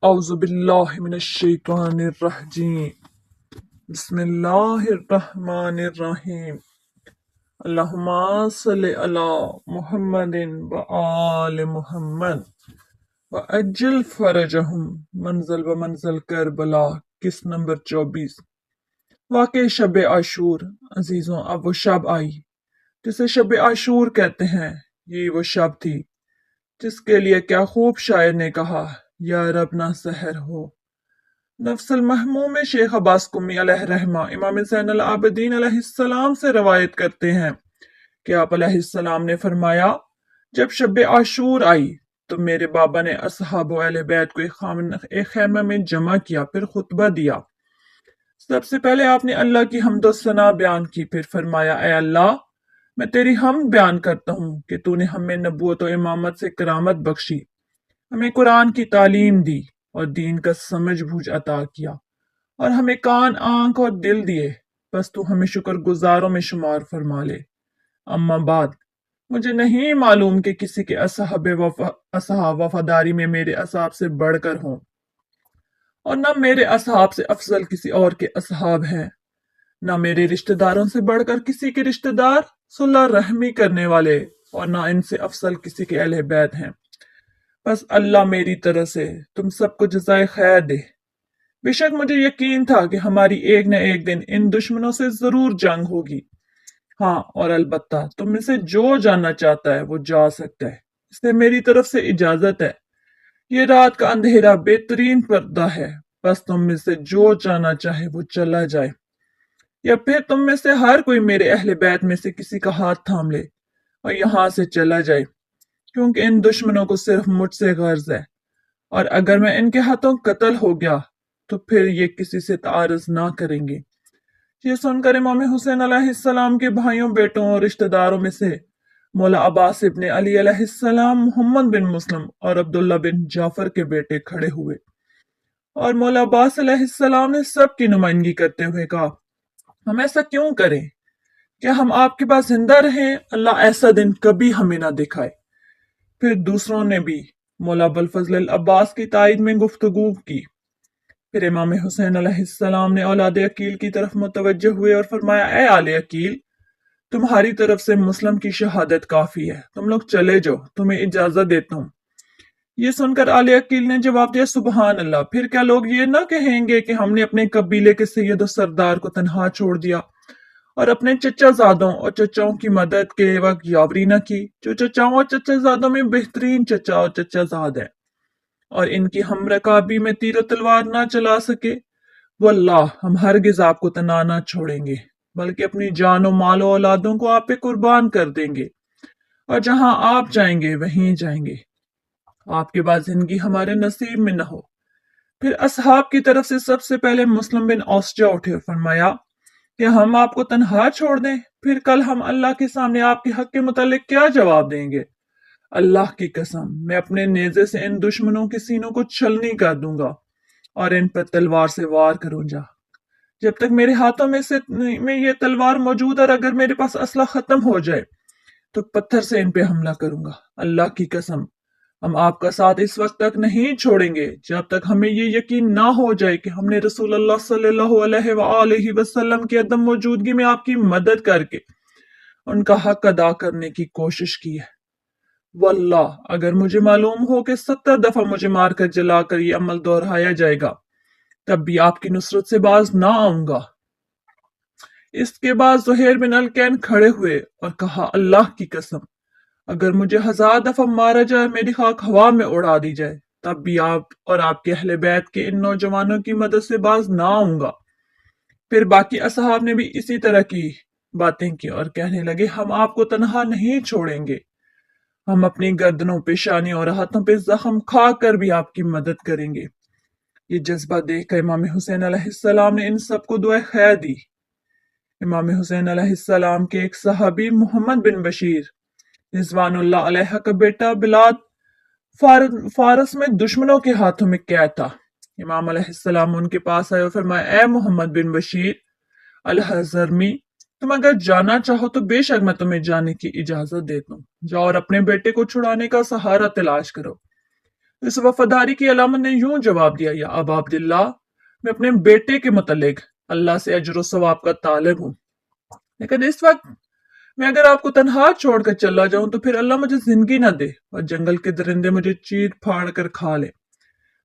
أعوذ بالله من الشيطان الرجيم بسم الله الرحمن الرحيم اللهم صل على محمد وآل محمد وأجل فرجهم منزل و منزل کربلا قسط نمبر 24 واقع شب عاشور عزیزوں اب وہ شب آئی جسے شب عاشور کہتے ہیں۔ یہ وہ شب تھی جس کے لیے کیا خوب شاعر نے کہا، یا رب نہ سحر ہو۔ نفس المحموم میں شیخ عباس قمی علیہ رحمہ امام زین العابدین علیہ السلام سے روایت کرتے ہیں کہ آپ علیہ السلام نے فرمایا، جب شب عاشور آئی تو میرے بابا نے اصحاب و اہل بیت کو ایک خیمہ میں جمع کیا، پھر خطبہ دیا۔ سب سے پہلے آپ نے اللہ کی حمد و ثنا بیان کی، پھر فرمایا، اے اللہ میں تیری حمد بیان کرتا ہوں کہ تو نے ہمیں نبوت و امامت سے کرامت بخشی، ہمیں قرآن کی تعلیم دی اور دین کا سمجھ بوجھ عطا کیا، اور ہمیں کان، آنکھ اور دل دیے، بس تو ہمیں شکر گزاروں میں شمار فرما لے۔ اما بعد، مجھے نہیں معلوم کہ کسی کے اصحاب وفاداری میں میرے اصحاب سے بڑھ کر ہوں، اور نہ میرے اصحاب سے افضل کسی اور کے اصحاب ہیں، نہ میرے رشتہ داروں سے بڑھ کر کسی کے رشتہ دار صلح رحمی کرنے والے، اور نہ ان سے افضل کسی کے اہل بیت ہیں۔ بس اللہ میری طرف سے تم سب کو جزائے خیر دے۔ بے شک مجھے یقین تھا کہ ہماری ایک نہ ایک دن ان دشمنوں سے ضرور جنگ ہوگی۔ ہاں، اور البتہ تم میں سے جو جانا چاہتا ہے وہ جا سکتا ہے، اس سے میری طرف سے اجازت ہے۔ یہ رات کا اندھیرا بہترین پردہ ہے، بس تم میں سے جو جانا چاہے وہ چلا جائے، یا پھر تم میں سے ہر کوئی میرے اہل بیت میں سے کسی کا ہاتھ تھام لے اور یہاں سے چلا جائے، کیونکہ ان دشمنوں کو صرف مجھ سے غرض ہے، اور اگر میں ان کے ہاتھوں قتل ہو گیا تو پھر یہ کسی سے تعارض نہ کریں گے۔ یہ سن کر امام حسین علیہ السلام کے بھائیوں، بیٹوں اور رشتہ داروں میں سے مولا عباس ابن علی علیہ السلام، محمد بن مسلم اور عبداللہ بن جعفر کے بیٹے کھڑے ہوئے، اور مولا عباس علیہ السلام نے سب کی نمائندگی کرتے ہوئے کہا، ہم ایسا کیوں کریں کہ ہم آپ کے پاس زندہ رہیں، اللہ ایسا دن کبھی ہمیں نہ دکھائے۔ پھر دوسروں نے بھی مولا ابوالفضل العباس کی تائید میں گفتگو کی۔ پھر امام حسین علیہ السلام نے اولاد عقیل کی طرف متوجہ ہوئے اور فرمایا، اے آل عقیل، تمہاری طرف سے مسلم کی شہادت کافی ہے، تم لوگ چلے جاؤ، تمہیں اجازت دیتا ہوں۔ یہ سن کر آل عقیل نے جواب دیا، سبحان اللہ، پھر کیا لوگ یہ نہ کہیں گے کہ ہم نے اپنے قبیلے کے سید و سردار کو تنہا چھوڑ دیا اور اپنے چچا زادوں اور چچاؤں کی مدد کے وقت یاوری نہ کی، جو چچاؤں اور چچا زادوں میں بہترین چچا اور چچا زاد ہے، اور ان کی ہم رکابی میں تیر و تلوار نہ چلا سکے۔ واللہ ہم ہرگز آپ کو تنہا نہ چھوڑیں گے، بلکہ اپنی جان و مال و اولادوں کو آپ پہ قربان کر دیں گے، اور جہاں آپ جائیں گے وہیں جائیں گے، آپ کے بعد زندگی ہمارے نصیب میں نہ ہو۔ پھر اصحاب کی طرف سے سب سے پہلے مسلم بن اوسجہ اٹھے اور فرمایا کہ ہم آپ کو تنہا چھوڑ دیں، پھر کل ہم اللہ کے سامنے آپ کے حق کے متعلق کیا جواب دیں گے؟ اللہ کی قسم، میں اپنے نیزے سے ان دشمنوں کے سینوں کو چھلنی کر دوں گا اور ان پر تلوار سے وار کروں گا جب تک میرے ہاتھوں میں یہ تلوار موجود ہے، اور اگر میرے پاس اسلحہ ختم ہو جائے تو پتھر سے ان پہ حملہ کروں گا۔ اللہ کی قسم، ہم آپ کا ساتھ اس وقت تک نہیں چھوڑیں گے جب تک ہمیں یہ یقین نہ ہو جائے کہ ہم نے رسول اللہ صلی اللہ علیہ وآلہ وسلم کی عدم موجودگی میں آپ کی مدد کر کے ان کا حق ادا کرنے کی کوشش کی ہے۔ واللہ اگر مجھے معلوم ہو کہ 70 دفعہ مجھے مار کر جلا کر یہ عمل دہرایا جائے گا، تب بھی آپ کی نصرت سے باز نہ آؤں گا۔ اس کے بعد زہیر بن الکین کھڑے ہوئے اور کہا، اللہ کی قسم، اگر مجھے 1000 دفعہ مارا جائے، میری خاک ہوا میں اڑا دی جائے، تب بھی آپ اور آپ کے اہل بیت کے ان نوجوانوں کی مدد سے باز نہ آؤں گا۔ پھر باقی اصحاب نے بھی اسی طرح کی باتیں کی اور کہنے لگے، ہم آپ کو تنہا نہیں چھوڑیں گے، ہم اپنی گردنوں، پیشانیوں اور ہاتھوں پہ زخم کھا کر بھی آپ کی مدد کریں گے۔ یہ جذبہ دیکھ کر امام حسین علیہ السلام نے ان سب کو دعائے خیر دی۔ امام حسین علیہ السلام کے ایک صحابی محمد بن بشیر رضوان اللہ علیہ کا بیٹا بلاد فارس میں دشمنوں کے ہاتھوں میں قید تھا۔ امام علیہ السلام ان کے پاس آئے اور فرمایا، اے محمد بن بشیر الحضرمی، تم اگر جانا چاہو تو بے شک میں تمہیں جانے کی اجازت دیتا ہوں، جاؤ اور اپنے بیٹے کو چھڑانے کا سہارا تلاش کرو۔ اس وفاداری کی علامت نے یوں جواب دیا، یا ابا عبداللہ، میں اپنے بیٹے کے متعلق اللہ سے اجر و ثواب کا طالب ہوں، لیکن اس وقت میں اگر آپ کو تنہا چھوڑ کر چلا جاؤں تو پھر اللہ مجھے زندگی نہ دے اور جنگل کے درندے مجھے چیر پھاڑ کر کھا لے۔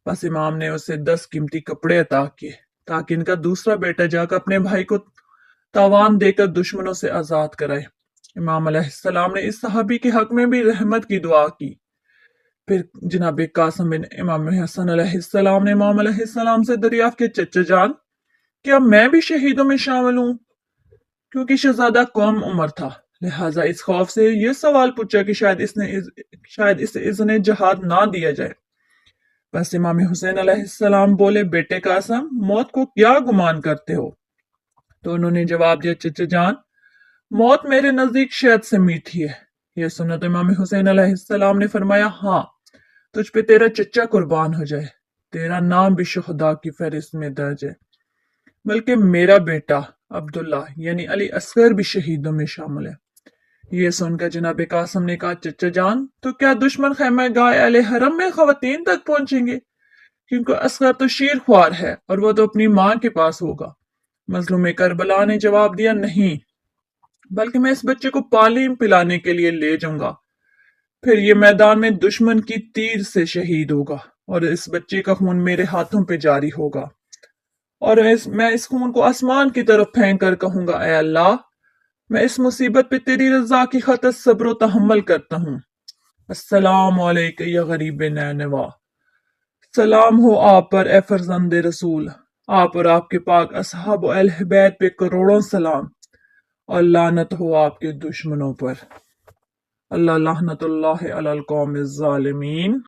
بس امام نے اسے 10 قیمتی کپڑے عطا کیے تاکہ ان کا دوسرا بیٹا جا کر اپنے بھائی کو تاوان دے کر دشمنوں سے آزاد کرائے۔ امام علیہ السلام نے اس صحابی کے حق میں بھی رحمت کی دعا کی۔ پھر جناب قاسم بن امام حسن علیہ السلام نے امام علیہ السلام سے دریافت کیا، چچا جان، کیا میں بھی شہیدوں میں شامل ہوں؟ کیونکہ شہزادہ قوم عمر تھا، لہٰذا اس خوف سے یہ سوال پوچھا کہ شاید اسے اذن جہاد نہ دیا جائے۔ بس امام حسین علیہ السلام بولے، بیٹے قاسم، موت کو کیا گمان کرتے ہو؟ تو انہوں نے جواب دیا، چچا جان، موت میرے نزدیک شہد سے میٹھی ہے۔ یہ سنا تو امام حسین علیہ السلام نے فرمایا، ہاں، تجھ پہ تیرا چچا قربان ہو جائے، تیرا نام بھی شہداء کی فہرست میں درج ہے، بلکہ میرا بیٹا عبداللہ یعنی علی اصغر بھی شہیدوں میں شامل ہے۔ یہ سن کر جناب قاسم نے کہا، چچا جان، تو کیا دشمن خیمہ گاہ اہل حرم میں خواتین تک پہنچیں گے؟ کیونکہ اصغر تو شیر خوار ہے اور وہ تو اپنی ماں کے پاس ہوگا۔ مظلوم کربلا نے جواب دیا، نہیں، بلکہ میں اس بچے کو پالیم پلانے کے لیے لے جاؤں گا، پھر یہ میدان میں دشمن کی تیر سے شہید ہوگا اور اس بچے کا خون میرے ہاتھوں پہ جاری ہوگا، اور میں اس خون کو آسمان کی طرف پھینک کر کہوں گا، اے اللہ، میں اس مصیبت پہ تیری رضا کی خاطر صبر و تحمل کرتا ہوں۔ السلام علیکم یا غریب نینوا، سلام ہو آپ پر اے فرزند رسول، آپ اور آپ کے پاک اصحاب و اہل بیت پہ کروڑوں سلام، اور لعنت ہو آپ کے دشمنوں پر۔ اللہ لعنت اللہ علی القوم الظالمین۔